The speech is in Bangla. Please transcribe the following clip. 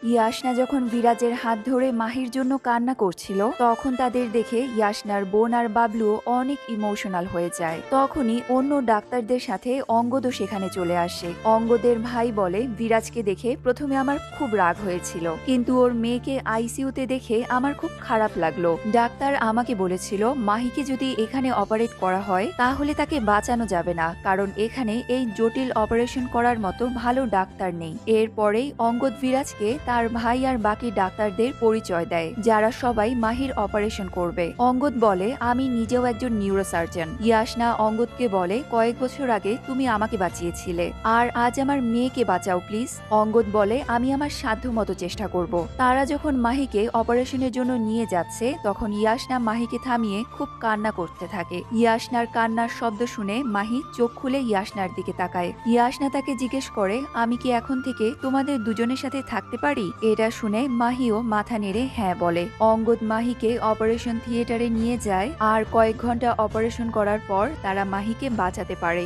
ইয়াশনা যখন বিরাজের হাত ধরে মাহির জন্য কান্না করছিল তখন তাদের দেখে ইয়াশনার বোন আর বাবলু অনেক ইমোশনাল হয়ে যায়। তখনই অন্য ডাক্তারদের সাথে অঙ্গদও সেখানে চলে আসে। অঙ্গদের ভাই বলে, বিরাজকে দেখে প্রথমে আমার খুব রাগ হয়েছিল, কিন্তু ওর মেয়েকে আইসিইউতে দেখে আমার খুব খারাপ লাগলো। ডাক্তার আমাকে বলেছিল মাহিকে যদি এখানে অপারেট করা হয় তাহলে তাকে বাঁচানো যাবে না, কারণ এখানে এই জটিল অপারেশন করার মতো ভালো ডাক্তার নেই। এরপরেই অঙ্গদ বিরাজকে তার ভাই আর বাকি ডাক্তারদের পরিচয় দেয়, যারা সবাই মাহির অপারেশন করবে। অঙ্গদ বলে, আমি নিজেও একজন নিউরোসার্জন। ইয়াশনা অঙ্গদকে বলে, কয়েক বছর আগে তুমি আমাকে বাঁচিয়েছিলে, আর আজ আমার মেয়েকে বাঁচাও প্লিজ। অঙ্গদ বলে, আমি আমার সাধ্যমতো চেষ্টা করব। তারা যখন মাহিকে অপারেশনের জন্য নিয়ে যাচ্ছে তখন ইয়াশনা মাহিকে থামিয়ে খুব কান্না করতে থাকে। ইয়াশনার কান্নার শব্দ শুনে মাহি চোখ খুলে ইয়াশনার দিকে তাকায়। ইয়াশনা তাকে জিজ্ঞেস করে, আমি কি এখন থেকে তোমাদের দুজনের সাথে থাকতে পারি? এটা শুনে মাহিও মাথা নেড়ে হ্যাঁ বলে। অঙ্গদ মাহিকে অপারেশন থিয়েটারে নিয়ে যায়, আর কয়েক ঘন্টা অপারেশন করার পর তারা মাহিকে বাঁচাতে পারে।